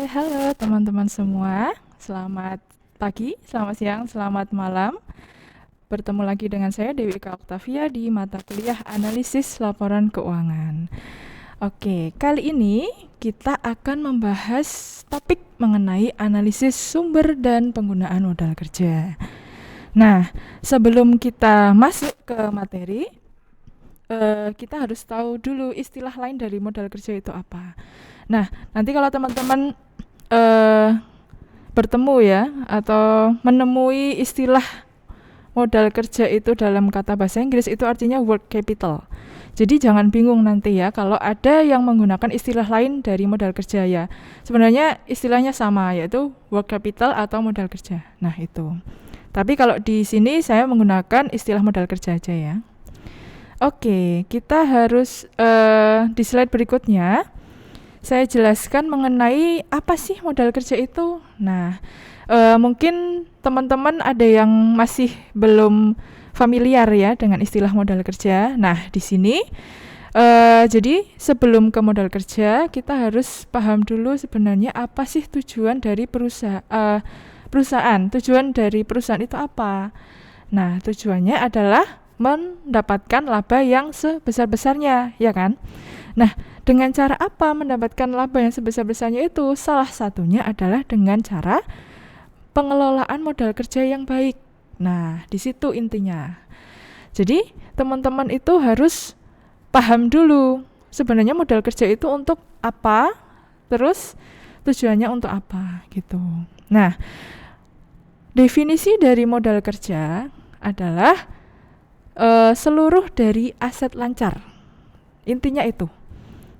Halo teman-teman semua. Selamat pagi, selamat siang, selamat malam. Bertemu lagi dengan saya Dewi Eka Oktavia di mata kuliah Analisis Laporan Keuangan. Oke, kali ini kita akan membahas topik mengenai analisis sumber dan penggunaan modal kerja. Nah, sebelum kita masuk ke materi, kita harus tahu dulu istilah lain dari modal kerja itu apa. Nah, nanti kalau teman-teman bertemu ya atau menemui istilah modal kerja itu dalam kata bahasa Inggris, itu artinya work capital. Jadi jangan bingung nanti ya kalau ada yang menggunakan istilah lain dari modal kerja ya. Sebenarnya istilahnya sama, yaitu work capital atau modal kerja. Nah, itu. Tapi kalau di sini saya menggunakan istilah modal kerja aja ya. Oke, kita harus di slide berikutnya saya jelaskan mengenai apa sih modal kerja itu. Nah, mungkin teman-teman ada yang masih belum familiar ya dengan istilah modal kerja. Nah, di sini jadi sebelum ke modal kerja kita harus paham dulu sebenarnya apa sih tujuan dari perusahaan. Tujuan dari perusahaan itu apa? Nah, tujuannya adalah mendapatkan laba yang sebesar-besarnya, ya kan? Nah, dengan cara apa mendapatkan laba yang sebesar-besarnya itu? Salah satunya adalah dengan cara pengelolaan modal kerja yang baik. Nah, di situ intinya. Jadi, teman-teman itu harus paham dulu sebenarnya modal kerja itu untuk apa, terus tujuannya untuk apa gitu. Nah, definisi dari modal kerja adalah seluruh dari aset lancar. Intinya itu.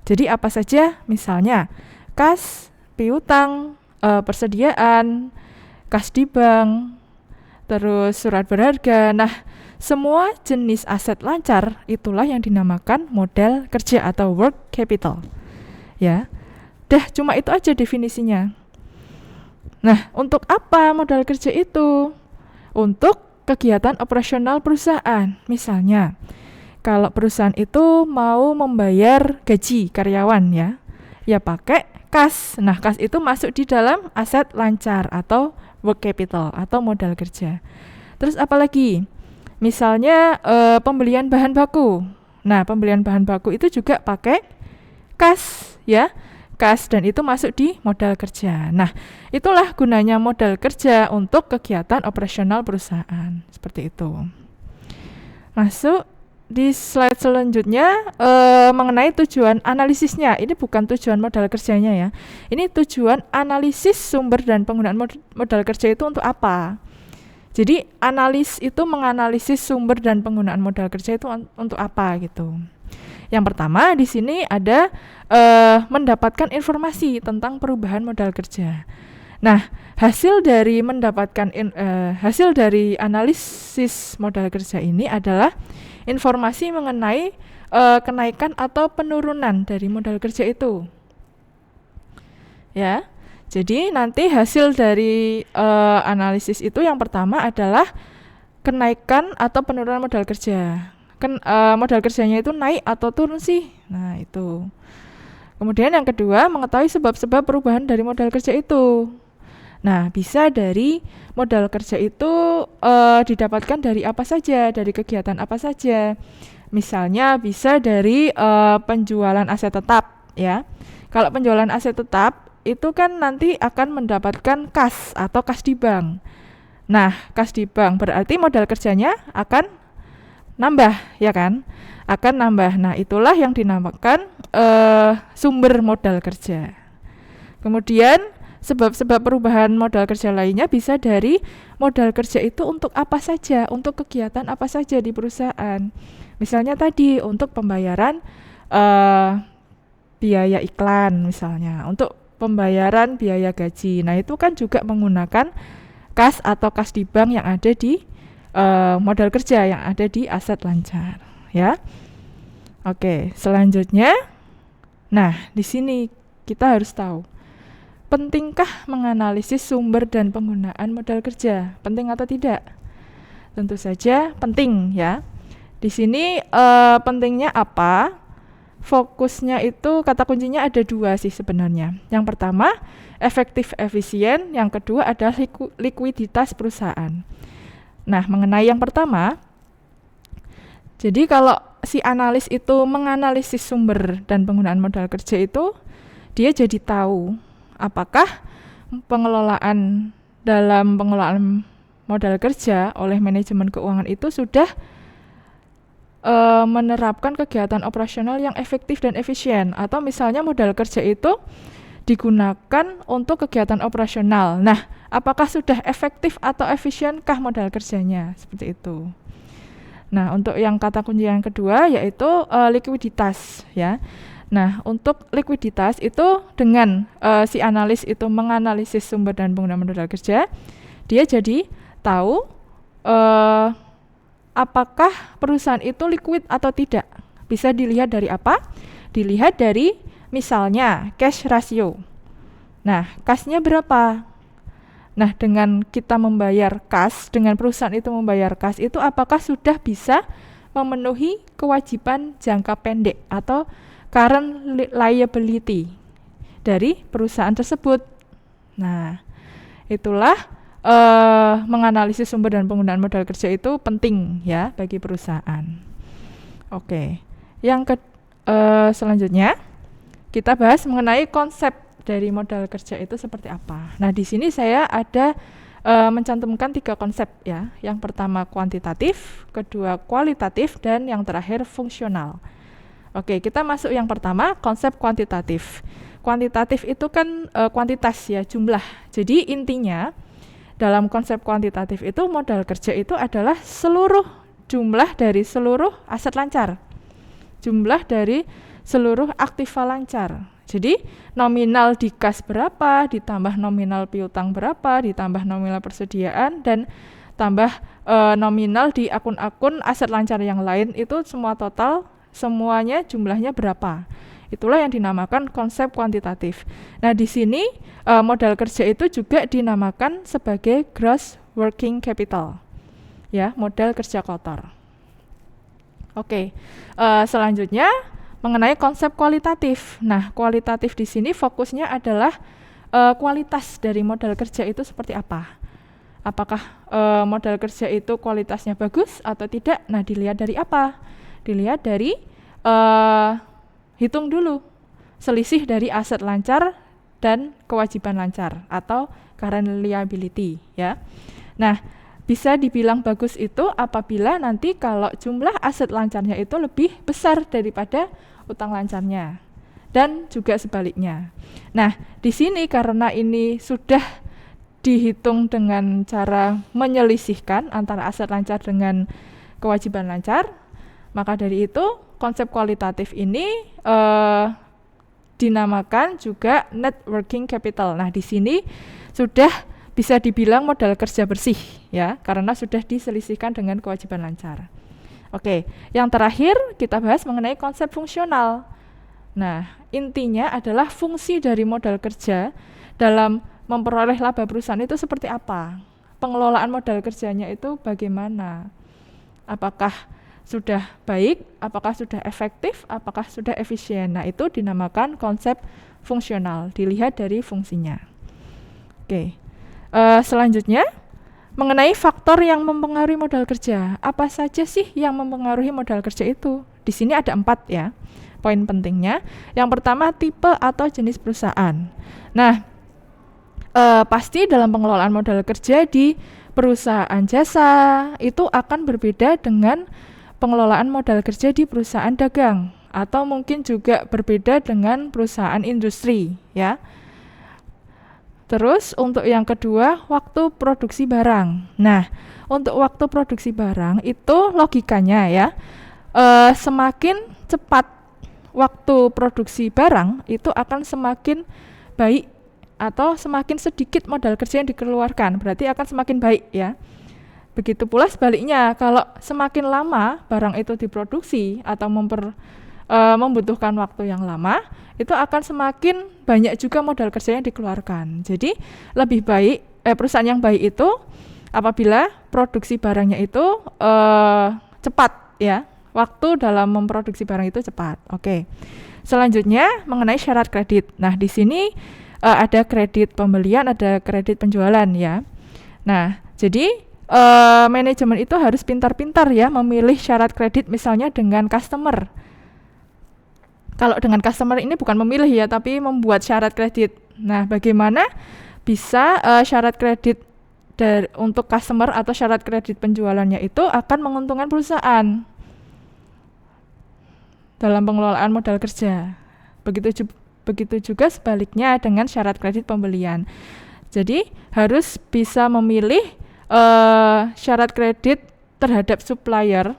Jadi apa saja, misalnya kas, piutang, persediaan, kas di bank, terus surat berharga. Nah, semua jenis aset lancar itulah yang dinamakan modal kerja atau work capital. Ya, dah cuma itu aja definisinya. Nah, untuk apa modal kerja itu? Untuk kegiatan operasional perusahaan. Misalnya, kalau perusahaan itu mau membayar gaji karyawan ya pakai kas. Nah, kas itu masuk di dalam aset lancar atau work capital atau modal kerja. Terus apalagi? Misalnya pembelian bahan baku. Nah, pembelian bahan baku itu juga pakai kas ya. Kas dan itu masuk di modal kerja. Nah, itulah gunanya modal kerja untuk kegiatan operasional perusahaan. Seperti itu. Masuk di slide selanjutnya mengenai tujuan analisisnya. Ini bukan tujuan modal kerjanya ya. Ini tujuan analisis sumber dan penggunaan modal kerja itu untuk apa? Jadi analis itu menganalisis sumber dan penggunaan modal kerja itu untuk apa gitu. Yang pertama di sini ada mendapatkan informasi tentang perubahan modal kerja. Nah, hasil dari hasil dari analisis modal kerja ini adalah informasi mengenai kenaikan atau penurunan dari modal kerja itu. Ya. Jadi nanti hasil dari analisis itu yang pertama adalah kenaikan atau penurunan modal kerja. Modal kerjanya itu naik atau turun sih. Nah, itu. Kemudian yang kedua, mengetahui sebab-sebab perubahan dari modal kerja itu. Nah, bisa dari modal kerja itu didapatkan dari apa saja, dari kegiatan apa saja. Misalnya bisa dari penjualan aset tetap ya. Kalau penjualan aset tetap itu kan nanti akan mendapatkan kas atau kas di bank. Nah, kas di bank berarti modal kerjanya akan nambah ya kan, akan nambah. Nah, itulah yang dinamakan sumber modal kerja. Kemudian sebab-sebab perubahan modal kerja lainnya bisa dari modal kerja itu untuk apa saja, untuk kegiatan apa saja di perusahaan. Misalnya tadi untuk pembayaran biaya iklan misalnya, untuk pembayaran biaya gaji. Nah, itu kan juga menggunakan kas atau kas di bank yang ada di modal kerja yang ada di aset lancar ya. Oke, selanjutnya. Nah, di sini kita harus tahu, pentingkah menganalisis sumber dan penggunaan modal kerja? Penting atau tidak? Tentu saja penting ya. Di sini pentingnya apa? fokusnya itu kata kuncinya ada 2 sih sebenarnya. Yang pertama, efektif efisien, yang kedua adalah likuiditas perusahaan. Nah, mengenai yang pertama, jadi kalau si analis itu menganalisis sumber dan penggunaan modal kerja itu, dia jadi tahu apakah dalam pengelolaan modal kerja oleh manajemen keuangan itu sudah menerapkan kegiatan operasional yang efektif dan efisien, atau misalnya modal kerja itu digunakan untuk kegiatan operasional. Nah, apakah sudah efektif atau efisienkah modal kerjanya? Seperti itu. Nah, untuk yang kata kunci yang kedua yaitu likuiditas, ya. Nah, untuk likuiditas itu dengan si analis itu menganalisis sumber dan penggunaan modal kerja, dia jadi tahu apakah perusahaan itu liquid atau tidak. Bisa dilihat dari apa? Dilihat dari misalnya cash ratio. Nah, kas-nya berapa? Nah, dengan kita membayar kas, dengan perusahaan itu membayar kas, itu apakah sudah bisa memenuhi kewajiban jangka pendek atau current liability dari perusahaan tersebut. Nah, itulah menganalisis sumber dan penggunaan modal kerja itu penting ya bagi perusahaan. Oke, selanjutnya kita bahas mengenai konsep dari modal kerja itu seperti apa. Nah, di sini saya ada mencantumkan 3 konsep ya. Yang pertama kuantitatif, kedua kualitatif, dan yang terakhir fungsional. Oke, kita masuk yang pertama, konsep kuantitatif. Kuantitatif itu kan kuantitas ya, jumlah. Jadi intinya dalam konsep kuantitatif itu modal kerja itu adalah jumlah dari seluruh aset lancar, jumlah dari seluruh aktiva lancar. Jadi nominal di kas berapa, ditambah nominal piutang berapa, ditambah nominal persediaan, dan tambah nominal di akun-akun aset lancar yang lain, itu semua total, semuanya jumlahnya berapa. Itulah yang dinamakan konsep kuantitatif. Nah, di sini modal kerja itu juga dinamakan sebagai gross working capital. Ya, modal kerja kotor. Oke. Selanjutnya mengenai konsep kualitatif. Nah, kualitatif di sini fokusnya adalah kualitas dari modal kerja itu seperti apa. Apakah modal kerja itu kualitasnya bagus atau tidak? Nah, dilihat dari apa? Dilihat dari hitung dulu selisih dari aset lancar dan kewajiban lancar atau current liability ya. Nah, bisa dibilang bagus itu apabila nanti kalau jumlah aset lancarnya itu lebih besar daripada utang lancarnya, dan juga sebaliknya. Nah, di sini karena ini sudah dihitung dengan cara menyelisihkan antara aset lancar dengan kewajiban lancar, maka dari itu konsep kualitatif ini dinamakan juga net working capital. Nah, di sini sudah bisa dibilang modal kerja bersih ya, karena sudah diselisihkan dengan kewajiban lancar. Oke, yang terakhir kita bahas mengenai konsep fungsional. Nah, intinya adalah fungsi dari modal kerja dalam memperoleh laba perusahaan itu seperti apa? Pengelolaan modal kerjanya itu bagaimana? Apakah sudah baik, apakah sudah efektif, apakah sudah efisien. Nah, itu dinamakan konsep fungsional, dilihat dari fungsinya. Oke, selanjutnya mengenai faktor yang mempengaruhi modal kerja. Apa saja sih yang mempengaruhi modal kerja itu? Di sini ada 4 ya, poin pentingnya. Yang pertama, tipe atau jenis perusahaan. Nah, pasti dalam pengelolaan modal kerja di perusahaan jasa itu akan berbeda dengan pengelolaan modal kerja di perusahaan dagang, atau mungkin juga berbeda dengan perusahaan industri ya. Terus untuk yang kedua, waktu produksi barang. Nah, untuk waktu produksi barang itu logikanya ya, semakin cepat waktu produksi barang itu akan semakin baik, atau semakin sedikit modal kerja yang dikeluarkan, berarti akan semakin baik ya. Begitu pula sebaliknya, kalau semakin lama barang itu diproduksi atau membutuhkan waktu yang lama, itu akan semakin banyak juga modal kerja yang dikeluarkan. Jadi lebih baik, perusahaan yang baik itu apabila produksi barangnya itu cepat ya, waktu dalam memproduksi barang itu cepat. Oke. Selanjutnya mengenai syarat kredit. Nah, di sini ada kredit pembelian, ada kredit penjualan ya. Nah, jadi manajemen itu harus pintar-pintar ya memilih syarat kredit misalnya dengan customer. Kalau dengan customer ini bukan memilih ya, tapi membuat syarat kredit. Nah, bagaimana bisa syarat kredit untuk customer atau syarat kredit penjualannya itu akan menguntungkan perusahaan dalam pengelolaan modal kerja. Begitu juga sebaliknya dengan syarat kredit pembelian. Jadi harus bisa memilih syarat kredit terhadap supplier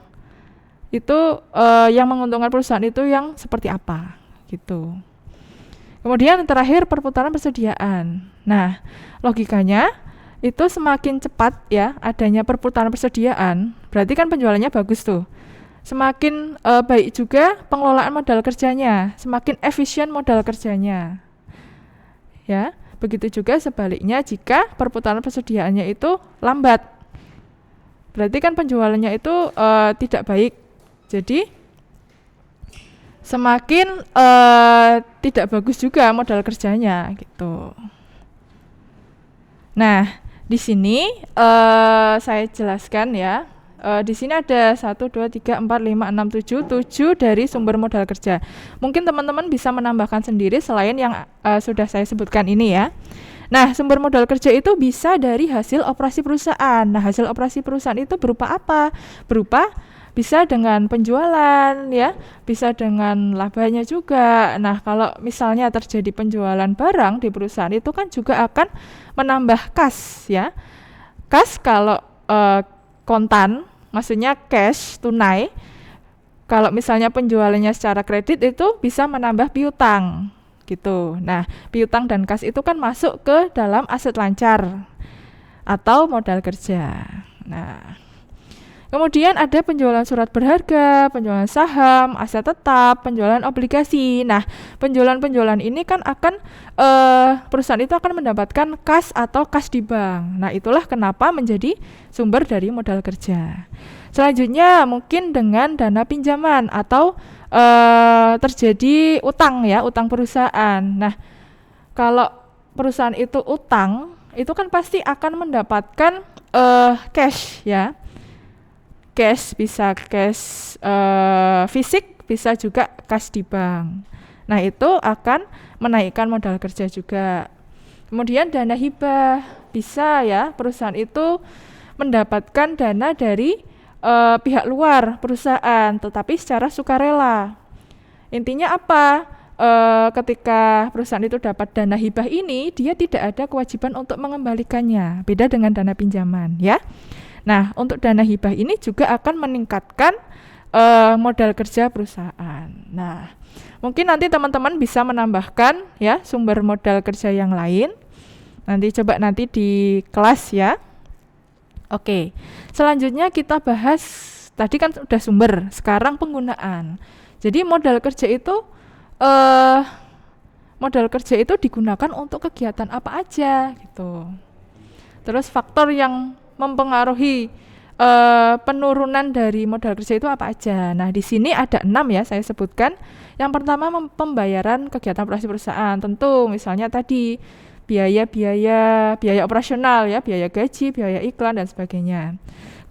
itu yang menguntungkan perusahaan itu yang seperti apa gitu. Kemudian terakhir perputaran persediaan. Nah, logikanya itu semakin cepat ya adanya perputaran persediaan, berarti kan penjualannya bagus tuh. Semakin baik juga pengelolaan modal kerjanya, semakin efisien modal kerjanya. Ya, begitu juga sebaliknya jika perputaran persediaannya itu lambat. Berarti kan penjualannya itu tidak baik. Jadi semakin tidak bagus juga modal kerjanya gitu. Nah, di sini saya jelaskan ya. Di sini ada 1, 2, 3, 4, 5, 6, 7 dari sumber modal kerja. Mungkin teman-teman bisa menambahkan sendiri selain yang sudah saya sebutkan ini ya. Nah, sumber modal kerja itu bisa dari hasil operasi perusahaan. Nah, hasil operasi perusahaan itu berupa apa? Berupa bisa dengan penjualan ya, bisa dengan labanya juga. Nah, kalau misalnya terjadi penjualan barang di perusahaan itu kan juga akan menambah kas ya. Kas kalau kontan, maksudnya cash, tunai. Kalau misalnya penjualannya secara kredit itu bisa menambah piutang gitu. Nah, piutang dan kas itu kan masuk ke dalam aset lancar atau modal kerja. Nah, kemudian ada penjualan surat berharga, penjualan saham, aset tetap, penjualan obligasi. Nah, penjualan ini kan akan perusahaan itu akan mendapatkan kas atau kas di bank. Nah, itulah kenapa menjadi sumber dari modal kerja. Selanjutnya mungkin dengan dana pinjaman atau terjadi utang ya, utang perusahaan. Nah, kalau perusahaan itu utang, itu kan pasti akan mendapatkan cash ya. Cash, bisa cash fisik, bisa juga kas di bank. Nah, itu akan menaikkan modal kerja juga. Kemudian dana hibah, bisa ya perusahaan itu mendapatkan dana dari pihak luar perusahaan, tetapi secara sukarela. Intinya apa? Ketika perusahaan itu dapat dana hibah ini, dia tidak ada kewajiban untuk mengembalikannya. Beda dengan dana pinjaman ya. Nah, untuk dana hibah ini juga akan meningkatkan modal kerja perusahaan. Nah, mungkin nanti teman-teman bisa menambahkan ya sumber modal kerja yang lain. Nanti di kelas ya. Oke. Selanjutnya kita bahas, tadi kan sudah sumber, sekarang penggunaan. Jadi modal kerja itu digunakan untuk kegiatan apa aja gitu. Terus faktor yang mempengaruhi penurunan dari modal kerja itu apa aja. Nah, di sini ada 6 ya saya sebutkan. Yang pertama pembayaran kegiatan operasi perusahaan. Tentu misalnya tadi biaya operasional ya, biaya gaji, biaya iklan dan sebagainya.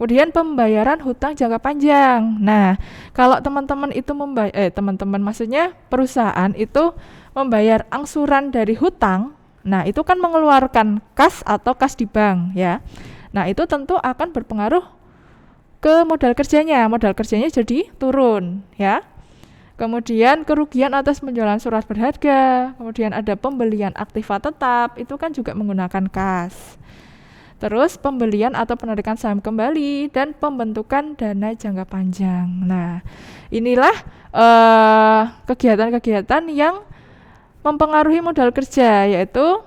Kemudian pembayaran hutang jangka panjang. Nah, kalau teman-teman itu maksudnya perusahaan itu membayar angsuran dari hutang, nah itu kan mengeluarkan kas atau kas di bank ya. Nah, itu tentu akan berpengaruh ke modal kerjanya. Modal kerjanya jadi turun ya. Kemudian kerugian atas penjualan surat berharga, kemudian ada pembelian aktiva tetap, itu kan juga menggunakan kas. Terus pembelian atau penarikan saham kembali dan pembentukan dana jangka panjang. Nah, inilah kegiatan-kegiatan yang mempengaruhi modal kerja, yaitu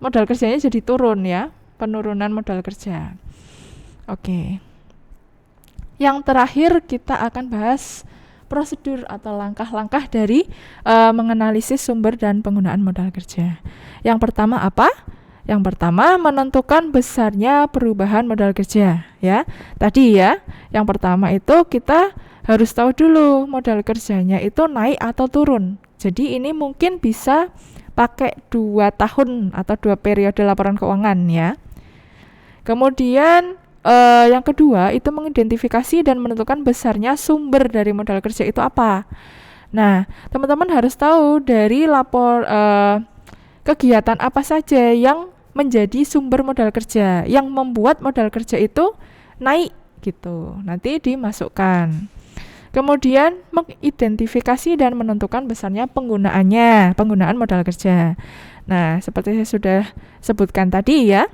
modal kerjanya jadi turun ya, penurunan modal kerja. Oke. Yang terakhir kita akan bahas prosedur atau langkah-langkah dari menganalisis sumber dan penggunaan modal kerja. Yang pertama apa? Yang pertama menentukan besarnya perubahan modal kerja ya. Tadi ya, yang pertama itu kita harus tahu dulu modal kerjanya itu naik atau turun. Jadi ini mungkin bisa pakai 2 tahun atau 2 periode laporan keuangan ya. Kemudian yang kedua itu mengidentifikasi dan menentukan besarnya sumber dari modal kerja itu apa. Nah, teman-teman harus tahu dari kegiatan apa saja yang menjadi sumber modal kerja, yang membuat modal kerja itu naik gitu. Nanti dimasukkan. Kemudian mengidentifikasi dan menentukan besarnya penggunaan modal kerja. Nah, seperti saya sudah sebutkan tadi ya,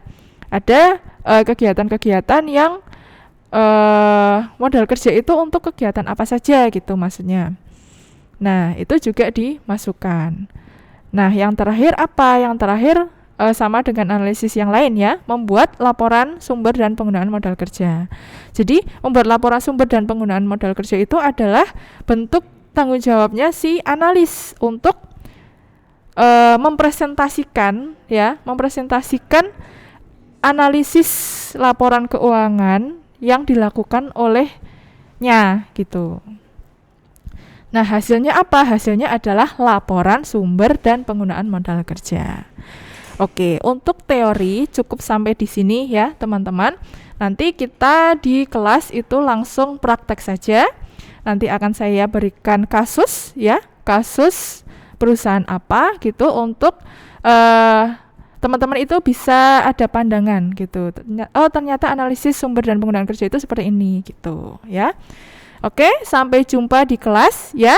ada kegiatan-kegiatan yang modal kerja itu untuk kegiatan apa saja gitu maksudnya. Nah, itu juga dimasukkan. Nah, yang terakhir apa? Yang terakhir sama dengan analisis yang lain ya, membuat laporan sumber dan penggunaan modal kerja. Jadi, membuat laporan sumber dan penggunaan modal kerja itu adalah bentuk tanggung jawabnya si analis untuk mempresentasikan analisis laporan keuangan yang dilakukan olehnya gitu. Nah, hasilnya apa? Hasilnya adalah laporan sumber dan penggunaan modal kerja. Oke, untuk teori cukup sampai di sini ya, teman-teman. Nanti kita di kelas itu langsung praktek saja. Nanti akan saya berikan kasus ya, kasus perusahaan apa gitu untuk teman-teman itu bisa ada pandangan gitu. Oh, ternyata analisis sumber dan penggunaan kerja itu seperti ini gitu ya. Oke, sampai jumpa di kelas ya.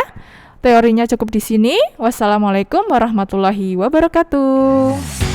Teorinya cukup di sini. Wassalamualaikum warahmatullahi wabarakatuh.